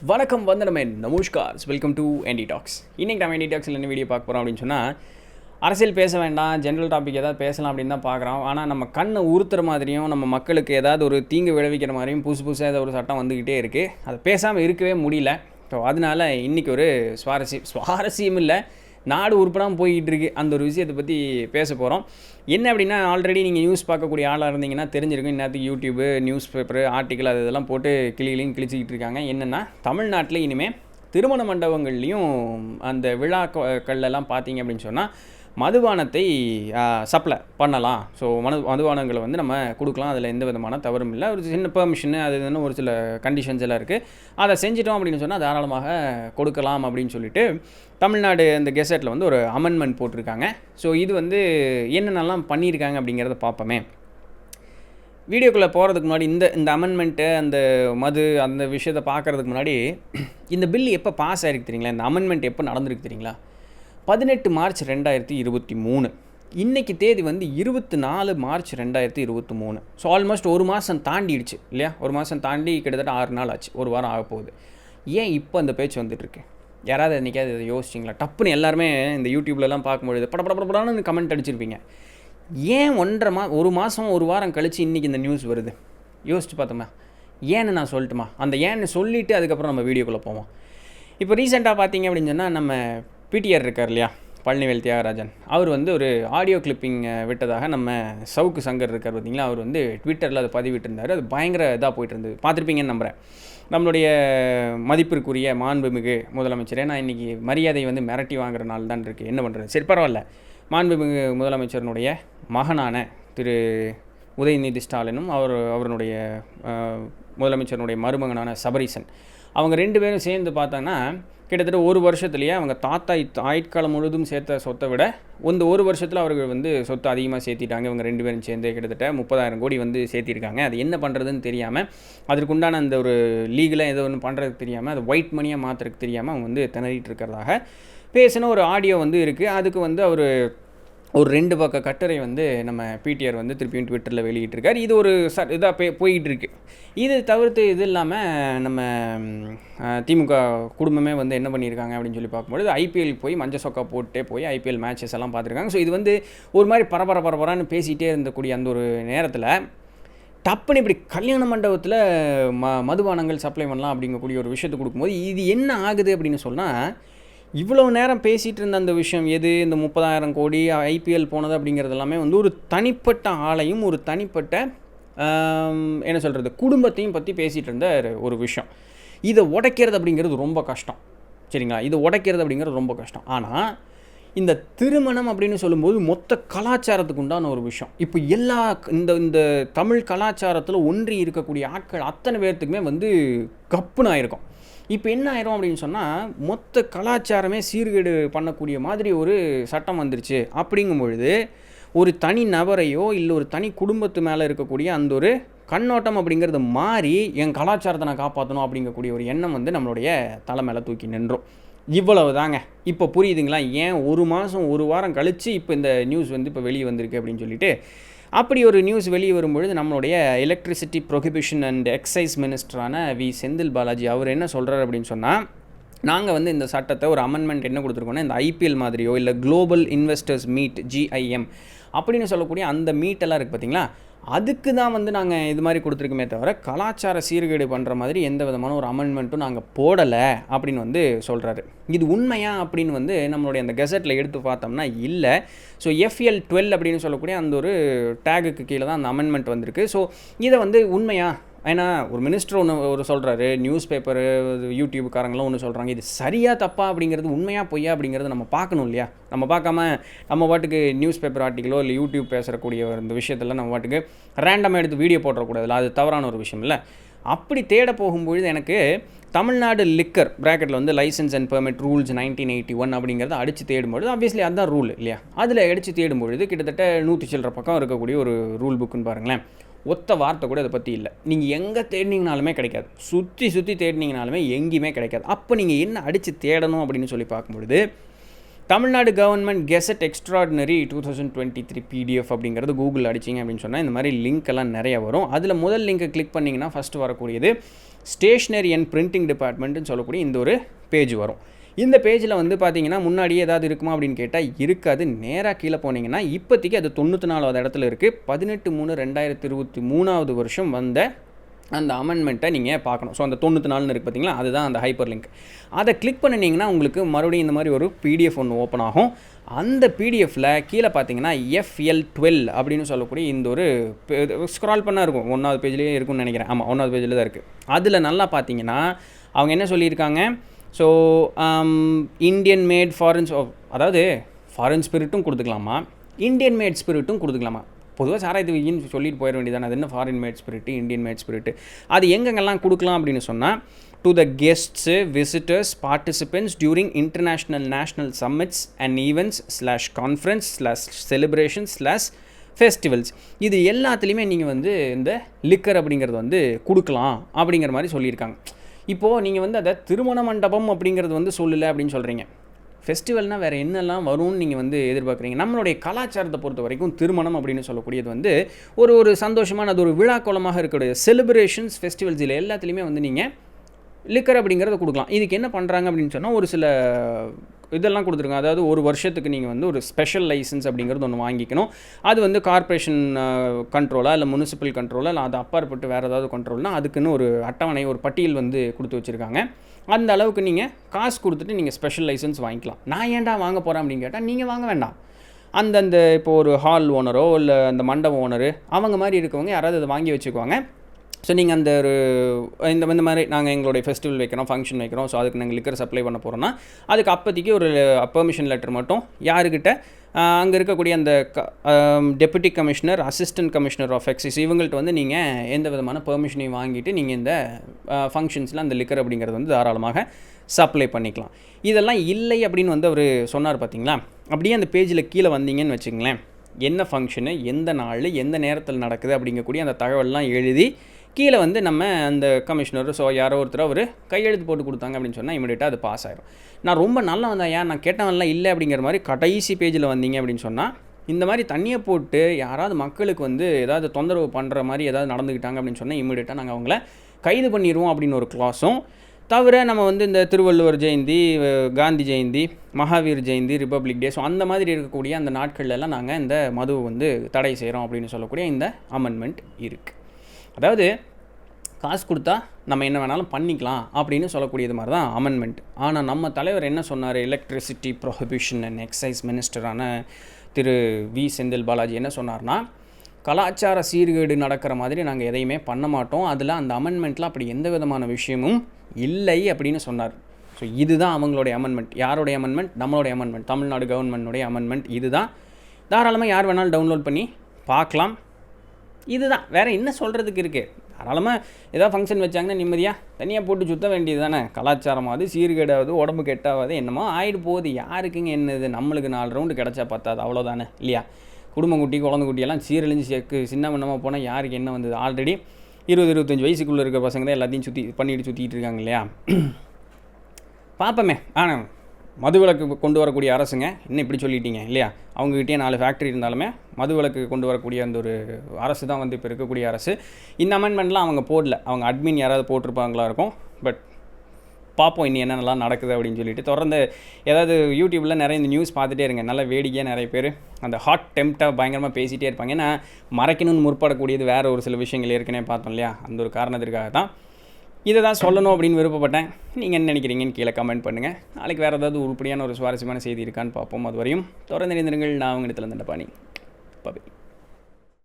வணக்கம் வந்தனமே நமஸ்கார் welcome to ndtalks. இன்றைக்கி நம்ம ndtalksல என்ன வீடியோ பார்க்க போகிறோம் அப்படின்னு சொன்னால், அரசியல் பேச வேண்டாம், ஜென்ரல் டாபிக் ஏதாவது பேசலாம் அப்படின்னு தான் பார்க்குறோம். ஆனால் நம்ம கண்ணை உறுத்துற மாதிரியும் நம்ம மக்களுக்கு ஏதாவது ஒரு தீங்கு விளைவிக்கிற மாதிரியும் புதுசாக ஏதாவது ஒரு சட்டம் வந்துக்கிட்டே இருக்குது. அதை பேசாமல் இருக்கவே முடியல. ஸோ அதனால் இன்றைக்கி ஒரு சுவாரஸ்யம் இல்லை, நாடு உருப்படாமல் போய்கிட்டு இருக்குது. அந்த ஒரு விஷயத்தை பற்றி பேச போகிறோம். என்ன அப்படின்னா, ஆல்ரெடி நீங்கள் நியூஸ் பார்க்கக்கூடிய ஆளாக இருந்தீங்கன்னா தெரிஞ்சிருக்கும். இன்னத்துக்கு யூடியூபு, நியூஸ் பேப்பரு, ஆர்டிக்கல் அது இதெல்லாம் போட்டு கிளிகளையும் கிழிச்சிக்கிட்டு இருக்காங்க. என்னென்னா, தமிழ்நாட்டில் இனிமேல் திருமண மண்டபங்கள்லேயும் அந்த விழாக்கள்லாம் பார்த்தீங்க அப்படின்னு சொன்னால் மதுபானத்தை சப்ளை பண்ணலாம். ஸோ மதுபானங்களை வந்து நம்ம கொடுக்கலாம், அதில் எந்த விதமான தவறும் இல்லை. ஒரு சின்ன பெர்மிஷனு அது இதுன்னு ஒரு சில கண்டிஷன்ஸ் எல்லாம் இருக்குது. அதை செஞ்சிட்டோம் அப்படின்னு சொன்னால் தாராளமாக கொடுக்கலாம் அப்படின்னு சொல்லிட்டு தமிழ்நாடு இந்த கெசட்டில் வந்து ஒரு அமெண்ட்மெண்ட் போட்டிருக்காங்க. ஸோ இது வந்து என்னென்னலாம் பண்ணியிருக்காங்க அப்படிங்கிறத பார்ப்போமே. வீடியோக்குள்ளே போகிறதுக்கு முன்னாடி இந்த அமெண்ட்மெண்ட்டு, அந்த அந்த விஷயத்தை பார்க்குறதுக்கு முன்னாடி இந்த பில் எப்போ பாஸ் ஆகிருக்கு தெரியுங்களா? இந்த அமெண்ட்மெண்ட் எப்போ நடந்திருக்கு தெரியுங்களா? 18 மார்ச் 2023. இன்றைக்கி தேதி வந்து 24 மார்ச் 2023. ஸோ ஆல்மோஸ்ட் ஒரு மாதம் தாண்டிடுச்சு இல்லையா? ஒரு மாதம் தாண்டி கிட்டத்தட்ட 6 நாள் ஆச்சு, ஒரு வாரம் ஆக போகுது. ஏன் இப்போ அந்த பேச்சு வந்துட்டுருக்கு? யாராவது இன்றைக்காவது இதை யோசிச்சிங்களா? டப்புன்னு எல்லாருமே இந்த யூடியூப்லலாம் பார்க்கும்பொழுது படப்படப்படப்படான்னு கமெண்ட் அடிச்சிருப்பீங்க. ஏன் ஒரு மாதம் ஒரு வாரம் கழித்து இன்றைக்கி இந்த நியூஸ் வருது? யோசிச்சு பார்த்தோமா? ஏன்னு நான் சொல்லட்டுமா? அந்த ஏன்னு சொல்லிவிட்டு அதுக்கப்புறம் நம்ம வீடியோக்குள்ளே போவோம். இப்போ ரீசெண்டாக பார்த்தீங்க அப்படின்னு சொன்னால், நம்ம பிடிஆர் இருக்கார் இல்லையா, பழனிவேல் தியாகராஜன், அவர் வந்து ஒரு ஆடியோ கிளிப்பிங் விட்டதாக நம்ம சவுக்கு சங்கர் இருக்கார் பார்த்தீங்களா, அவர் வந்து ட்விட்டரில் அதை பதிவிட்டிருந்தார். அது பயங்கர இதாக போயிட்டு இருந்தது, பார்த்துருப்பீங்கன்னு நம்புகிறேன். நம்மளுடைய மதிப்பிற்குரிய மாண்புமிகு முதலமைச்சரே, நான் இன்றைக்கி மரியாதை வந்து மிரட்டி வாங்குற நாள் தான் இருக்குது, என்ன பண்ணுறது? சரி பரவாயில்ல. மாண்புமிகு முதலமைச்சரனுடைய மகனான திரு உதயநிதி ஸ்டாலினும் அவருடைய முதலமைச்சருடைய மருமகனான சபரீசன், அவங்க 2 பேரும் சேர்ந்து பார்த்தாங்கன்னா கிட்டத்தட்ட ஒரு வருஷத்துலேயே அவங்க தாத்தா ஆயுட்காலம் முழுதும் சேர்த்த சொத்தை விட ஒரு வருஷத்தில் அவர்கள் வந்து சொத்து அதிகமாக சேர்த்திட்டாங்க. இவங்க 2 பேரும் சேர்ந்து கிட்டத்தட்ட 30,000 கோடி வந்து சேர்த்திருக்காங்க. அது என்ன பண்ணுறதுன்னு தெரியாமல், அதற்குண்டான அந்த ஒரு லீகலாக ஏதோ ஒன்று பண்ணுறதுக்கு தெரியாமல், அது ஒயிட் மணியாக மாற்றுறதுக்கு தெரியாமல் அவங்க வந்து திணறிட்டு இருக்கிறதாக பேசின ஒரு ஆடியோ வந்து இருக்குது. அதுக்கு வந்து ஒரு 2 பக்க கட்டுரை வந்து நம்ம பிடிஆர் வந்து திருப்பியும் ட்விட்டரில் வெளியிட்டிருக்கார். இது ஒரு இதாக போய்கிட்டு இருக்குது. இது தவிர்த்து இது இல்லாமல் நம்ம திமுக குடும்பமே வந்து என்ன பண்ணியிருக்காங்க அப்படின்னு சொல்லி பார்க்கும்போது, ஐபிஎல் போய் மஞ்சள் சொக்கா போட்டே போய் ஐபிஎல் மேட்சஸ் எல்லாம் பார்த்துருக்காங்க. ஸோ இது வந்து ஒரு மாதிரி பரபரன்னு பேசிகிட்டே இருந்தக்கூடிய அந்த ஒரு நேரத்தில் டப்புன்னு இப்படி கல்யாண மண்டபத்தில் மதுபானங்கள் சப்ளை பண்ணலாம் அப்படிங்கக்கூடிய ஒரு விஷயத்தை கொடுக்கும்போது இது என்ன ஆகுது அப்படின்னு சொன்னால், இவ்வளோ நேரம் பேசிகிட்டு இருந்த அந்த விஷயம் எது, இந்த 30,000 கோடி ஐபிஎல் போனது அப்படிங்கிறது எல்லாமே வந்து ஒரு தனிப்பட்ட ஆளையும் ஒரு தனிப்பட்ட என்ன சொல்கிறது குடும்பத்தையும் பற்றி பேசிகிட்டு இருந்த ஒரு விஷயம். இதை உடைக்கிறது அப்படிங்கிறது ரொம்ப கஷ்டம், சரிங்களா? இதை உடைக்கிறது அப்படிங்கிறது ரொம்ப கஷ்டம். ஆனால் இந்த திருமணம் அப்படின்னு சொல்லும்போது மொத்த கலாச்சாரத்துக்கு உண்டான ஒரு விஷயம். இப்போ இந்த தமிழ் கலாச்சாரத்தில் ஒன்றி இருக்கக்கூடிய ஆட்கள் அத்தனை பேர்த்துக்குமே வந்து கப்புன்னு ஆயிருக்கும். இப்போ என்ன ஆயிரும் அப்படின்னு சொன்னால், மொத்த கலாச்சாரமே சீர்கேடு பண்ணக்கூடிய மாதிரி ஒரு சட்டம் வந்துருச்சு. அப்படிங்கும் பொழுது ஒரு தனி நபரையோ இல்லை ஒரு தனி குடும்பத்து மேலே இருக்கக்கூடிய அந்த ஒரு கண்ணோட்டம் அப்படிங்கிறது மாறி என் கலாச்சாரத்தை நான் காப்பாற்றணும் அப்படிங்கக்கூடிய ஒரு எண்ணம் வந்து நம்மளுடைய தலை மேலே தூக்கி நின்றோம். இவ்வளவு தாங்க. இப்போ புரியுதுங்களா ஏன் ஒரு மாதம் ஒரு வாரம் கழித்து இப்போ இந்த நியூஸ் வந்து இப்போ வெளியே வந்திருக்கு அப்படின்னு சொல்லிட்டு. அப்படி ஒரு நியூஸ் வெளியே வரும்பொழுது நம்மளுடைய எலக்ட்ரிசிட்டி ப்ரொஹிபிஷன் அண்ட் எக்ஸைஸ் மினிஸ்டரான செந்தில் பாலாஜி அவர் என்ன சொல்கிறார் அப்படின்னு சொன்னால், நாங்கள் வந்து இந்த சட்டத்தை ஒரு அமெண்ட்மெண்ட் என்ன கொடுத்துருக்கோன்னா, இந்த ஐபிஎல் மாதிரியோ இல்லை குளோபல் இன்வெஸ்டர்ஸ் மீட் GIM அப்படின்னு சொல்லக்கூடிய அந்த மீட்டெல்லாம் இருக்குது பார்த்தீங்களா, அதுக்கு தான் வந்து நாங்கள் இது மாதிரி கொடுத்துருக்கோமே தவிர கலாச்சார சீர்கேடு பண்ணுற மாதிரி எந்த விதமான ஒரு அமெண்ட்மெண்ட்டும் நாங்கள் போடலை அப்படின்னு வந்து சொல்கிறாரு. இது உண்மையா அப்படின்னு வந்து நம்மளுடைய அந்த கெசட்டில் எடுத்து பார்த்தோம்னா இல்லை. ஸோ FL12 அப்படின்னு சொல்லக்கூடிய அந்த ஒரு டேகுக்கு கீழே தான் அந்த அமெண்ட்மெண்ட் வந்திருக்கு. ஸோ இதை வந்து உண்மையா, ஏன்னா ஒரு மினிஸ்டர் ஒன்று சொல்கிறாரு, நியூஸ் பேப்பரு யூடியூப்காரங்களாம் ஒன்று சொல்கிறாங்க, இது சரியாக தப்பா அப்படிங்கிறது, உண்மையாக பொய்யா அப்படிங்கிறது நம்ம பார்க்கணும் இல்லையா? நம்ம பார்க்காம நம்ம பாட்டுக்கு நியூஸ் பேப்பர் ஆர்டிக்கலோ இல்லை யூடியூப் பேசக்கூடிய இந்த விஷயத்தெல்லாம் நம்ம பாட்டுக்கு ரேண்டமாக எடுத்து வீடியோ போடக்கூடாதுல்ல, அது தவறான ஒரு விஷயம் இல்லை. அப்படி தேட போகும்பொழுது எனக்கு தமிழ்நாடு லிக்கர் ப்ராக்கெட்டில் வந்து லைசன்ஸ் அண்ட் பெர்மிட் ரூல்ஸ் 1981 அப்படிங்கிறத அடித்து தேடும்பொழுது, ஆப்வியஸ்லி அதுதான் ரூல் இல்லையா? அதில் அடித்து தேடும்பொழுது கிட்டத்தட்ட 100 சில்லற பக்கம் இருக்கக்கூடிய ஒரு ரூல் புக்குன்னு பாருங்களேன். ஒத்த வார்த்தை கூட அதை பற்றி இல்லை. நீங்கள் எங்கே தேடினீங்கனாலுமே கிடைக்காது, சுற்றி தேடினீங்கனாலுமே எங்கேயுமே கிடைக்காது. அப்போ நீங்கள் என்ன அடித்து தேடணும் அப்படின்னு சொல்லி பார்க்கும்பொழுது, Tamil Nadu government gazette extraordinary 2023 PDF அப்படிங்கிறது கூகுள் அடிச்சிங்க அப்படின்னு சொன்னால் இந்த மாதிரி லிங்க் எல்லாம் நிறைய வரும். அதில் முதல் லிங்கை கிளிக் பண்ணிங்கன்னா ஃபஸ்ட்டு வரக்கூடியது ஸ்டேஷ்னரி அண்ட் பிரிண்டிங் டிபார்ட்மெண்ட்டுன்னு சொல்லக்கூடிய இந்த ஒரு பேஜ் வரும். இந்த பேஜில் வந்து பார்த்தீங்கன்னா முன்னாடியே ஏதாவது இருக்குமா அப்படின்னு கேட்டால் இருக்காது. நேராக கீழே போனீங்கன்னா இப்போதைக்கு அது 94வது இடத்துல இருக்குது. 18/3/2023 வருஷம் வந்த அந்த அமெண்ட்மெண்ட்டை நீங்கள் பார்க்கணும். ஸோ அந்த 94ன்னு இருக்குது பார்த்தீங்களா, அதுதான் அந்த ஹைப்பர் லிங்க். அதை கிளிக் பண்ணிங்கன்னா உங்களுக்கு மறுபடியும் இந்த மாதிரி ஒரு பிடிஎஃப் ஒன்று ஓப்பன் ஆகும். அந்த பிடிஎஃப்பில் கீழே பார்த்தீங்கன்னா FL12 அப்படின்னு சொல்லக்கூடிய இந்த ஒரு ஸ்க்ரால் பண்ணால் இருக்கும். 1வது பேஜ்லேயே இருக்கும்னு நினைக்கிறேன். ஆமாம், 1வது பேஜில் தான் இருக்குது. அதில் நல்லா பார்த்தீங்கன்னா அவங்க என்ன சொல்லியிருக்காங்க, ஸோ இந்தியன் மேட் ஃபாரின், அதாவது ஃபாரின் ஸ்பிரிட்டும் கொடுத்துக்கலாமா, இந்தியன் மேட் ஸ்பிரிட்டும் கொடுத்துக்கலாமா. பொதுவாக சாராயத்து வீன்னு சொல்லிட்டு போயிட வேண்டியதானே. அது என்ன foreign made spirit, Indian made spirit, அது எங்கெங்கெல்லாம் கொடுக்கலாம் அப்படின்னு சொன்னால், to the guests, visitors, participants during international national summits and events /conference/celebration/ festivals, இது எல்லாத்துலேயுமே நீங்கள் வந்து இந்த லிக்கர் அப்படிங்கிறது வந்து கொடுக்கலாம் அப்படிங்கிற மாதிரி சொல்லியிருக்காங்க. இப்போது நீங்கள் வந்து அதை திருமண மண்டபம் அப்படிங்கிறது வந்து சொல்லலை அப்படின்னு சொல்கிறீங்க. ஃபெஸ்டிவல்னால் வேறு என்னெல்லாம் வரும்னு நீங்கள் வந்து எதிர்பார்க்குறீங்க. நம்மளுடைய கலாச்சாரத்தை பொறுத்த வரைக்கும் திருமணம் அப்படின்னு சொல்லக்கூடியது வந்து ஒரு சந்தோஷமான, அது ஒரு விழாக்கோலமாக இருக்கக்கூடிய செலிப்ரேஷன்ஸ், ஃபெஸ்டிவல்ஸ், இதில் எல்லாத்துலேயுமே வந்து நீங்கள் லிக்கர் அப்படிங்கிறத கொடுக்கலாம். இதுக்கு என்ன பண்ணுறாங்க அப்படின்னு சொன்னால் ஒரு சில இதெல்லாம் கொடுத்துருக்காங்க. அதாவது ஒரு வருஷத்துக்கு நீங்கள் வந்து ஒரு ஸ்பெஷல் லைசன்ஸ் அப்படிங்கிறது ஒன்று வாங்கிக்கணும். அது வந்து கார்ப்பரேஷன் கண்ட்ரோலாக இல்லை முனிசிபல் கண்ட்ரோலாக இல்லை அது அப்பாற்பட்டு வேறு ஏதாவது கண்ட்ரோல்னால் அதுக்குன்னு ஒரு அட்டவணை, ஒரு பட்டியல் வந்து கொடுத்து வச்சுருக்காங்க. அந்த அளவுக்கு நீங்கள் காசு கொடுத்துட்டு நீங்கள் ஸ்பெஷல் லைசன்ஸ் வாங்கிக்கலாம். நான் ஏன்டா வாங்க போகிறேன் அப்படின்னு கேட்டால் நீங்கள் வாங்க வேண்டாம். அந்தந்த இப்போ ஒரு ஹால் ஓனரோ இல்லை அந்த மண்டபம் ஓனரு அவங்க மாதிரி இருக்கவங்க யாராவது அதை வாங்கி வச்சுக்குவாங்க. ஸோ நீங்கள் அந்த ஒரு இந்த மாதிரி நாங்கள் எங்களுடைய ஃபெஸ்டிவல் வைக்கிறோம், ஃபங்க்ஷன் வைக்கிறோம், ஸோ அதுக்கு நாங்கள் லிக்கர் சப்ளை பண்ண போகிறோன்னா அதுக்கு அப்போதைக்கு ஒரு பெர்மிஷன் லெட்டர் மட்டும் யாருக்கிட்ட அங்கே இருக்கக்கூடிய அந்த deputy commissioner, assistant commissioner of excise இவங்கள்ட்ட வந்து நீங்கள் எந்த விதமான பெர்மிஷனையும் வாங்கிட்டு நீங்கள் இந்த ஃபங்க்ஷன்ஸில் அந்த லிக்கர் அப்படிங்கிறது வந்து தாராளமாக சப்ளை பண்ணிக்கலாம். இதெல்லாம் இல்லை அப்படின்னு வந்து அவர் சொன்னார் பார்த்தீங்களா. அப்படியே அந்த பேஜில் கீழே வந்தீங்கன்னு வச்சுங்களேன், என்ன ஃபங்க்ஷனு, எந்த நாள், எந்த நேரத்தில் நடக்குது அப்படிங்கக்கூடிய அந்த தகவல்லாம் எழுதி கீழே வந்து நம்ம அந்த கமிஷனர், ஸோ யாரோ ஒருத்தர் அவர் கையெழுத்து போட்டு கொடுத்தாங்க அப்படின்னு சொன்னால் இமீடியட்டாக அது பாஸ் ஆகிடும். நான் ரொம்ப நல்லா வந்தேன், ஏன் நான் கேட்டவன்லாம் இல்லை அப்படிங்கிற மாதிரி கடைசி பேஜில் வந்தீங்க அப்படின்னு சொன்னால் இந்த மாதிரி தண்ணியை போட்டு யாராவது மக்களுக்கு வந்து ஏதாவது தொந்தரவு பண்ணுற மாதிரி ஏதாவது நடந்துக்கிட்டாங்க அப்படின்னு சொன்னால் இமீடியட்டாக நாங்கள் அவங்கள கைது பண்ணிடுவோம் அப்படின்னு ஒரு கிளாஸும் தவிர, நம்ம வந்து இந்த திருவள்ளுவர் ஜெயந்தி, காந்தி ஜெயந்தி, மகாவீர் ஜெயந்தி, ரிப்பப்ளிக் டே, ஸோ அந்த மாதிரி இருக்கக்கூடிய அந்த நாட்கள்லாம் நாங்கள் இந்த மதுவை வந்து தடை செய்கிறோம் அப்படின்னு சொல்லக்கூடிய இந்த அமெண்ட்மெண்ட் இருக்குது. அதாவது காசு கொடுத்தா நம்ம என்ன வேணாலும் பண்ணிக்கலாம் அப்படின்னு சொல்லக்கூடியது மாதிரி தான் அமெண்ட்மெண்ட். ஆனால் நம்ம தலைவர் என்ன சொன்னார், எலக்ட்ரிசிட்டி ப்ரொஹிபிஷன் அண்ட் எக்ஸைஸ் மினிஸ்டரான திரு செந்தில் பாலாஜி என்ன சொன்னார்னா, கலாச்சார சீர்கேடு நடக்கிற மாதிரி நாங்கள் எதையுமே பண்ண மாட்டோம், அதில் அந்த அமெண்ட்மெண்ட்டில் அப்படி எந்த விதமான விஷயமும் இல்லை அப்படின்னு சொன்னார். ஸோ இதுதான் அவங்களுடைய அமெண்ட்மெண்ட். யாருடைய அமெண்ட்மெண்ட்? நம்மளுடைய அமெண்ட்மெண்ட், தமிழ்நாடு கவர்மெண்ட்டுடைய அமெண்ட்மெண்ட். இதுதான் தாராளமாக யார் வேணாலும் டவுன்லோட் பண்ணி பார்க்கலாம். இதுதான், வேறு என்ன சொல்கிறதுக்கு இருக்குது? தாராளமாக ஏதாவது ஃபங்க்ஷன் வச்சாங்கன்னா நிம்மதியாக தனியாக போட்டு சுற்ற வேண்டியது தானே. கலாச்சாரமாவது சீர்கேடாவது உடம்பு கெட்டாவது என்னமோ ஆகிடு போகுது, யாருக்குங்க என்னது, நம்மளுக்கு 4 ரவுண்டு கிடச்சா பார்த்தாது அவ்வளோதானே இல்லையா. குடும்பம் குட்டி குழந்தை குட்டியெல்லாம் சீரழிஞ்சு சின்ன வண்ணமாக போனால் யாருக்கு என்ன வந்தது? ஆல்ரெடி 20-25 வயசுக்குள்ளே இருக்கிற பசங்க தான் எல்லாத்தையும் சுற்றிட்டு இருக்காங்க இல்லையா. பார்ப்போமே. ஆனால் மதுவிலக்கு கொண்டு வரக்கூடிய அரசுங்க இன்னும் இப்படி சொல்லிட்டீங்க இல்லையா. அவங்ககிட்டயே 4 ஃபேக்ட்ரி இருந்தாலுமே மதுவிலக்கு கொண்டு வரக்கூடிய அந்த ஒரு அரசு தான் வந்து இப்போ இருக்கக்கூடிய அரசு. இந்த அமெண்ட்மெண்ட்லாம் அவங்க போடல, அவங்க அட்மின் யாராவது போட்டிருப்பாங்களா இருக்கும். பட் பார்ப்போம் இன்னும் என்னென்னலாம் நடக்குது அப்படின்னு சொல்லிட்டு. தொடர்ந்து ஏதாவது யூடியூப்பில் நிறைய இந்த நியூஸ் பார்த்துட்டே இருங்க. நல்ல வேடிக்கையாக நிறைய பேர் அந்த ஹாட் டெம்ப்டாக பயங்கரமாக பேசிகிட்டே இருப்பாங்க. ஏன்னா மறைக்கணும்னு முற்படக்கூடியது வேறு ஒரு சில விஷயங்கள் ஏற்கனவே பார்த்தோம் இல்லையா. அந்த ஒரு காரணத்திற்காக தான் இதை தான் சொல்லணும் அப்படின்னு விருப்பப்பட்டேன். நீங்கள் என்ன நினைக்கிறீங்கன்னு கீழே கமெண்ட் பண்ணுங்கள். நாளைக்கு வேறு ஏதாவது உருப்படியான ஒரு சுவாரஸ்யமான செய்தி இருக்கான்னு பார்ப்போம். அது வரையும் தொடர்ந்து இணைந்திருங்கள். நான் உங்கள் Nithilan Dhandapani. பாய்.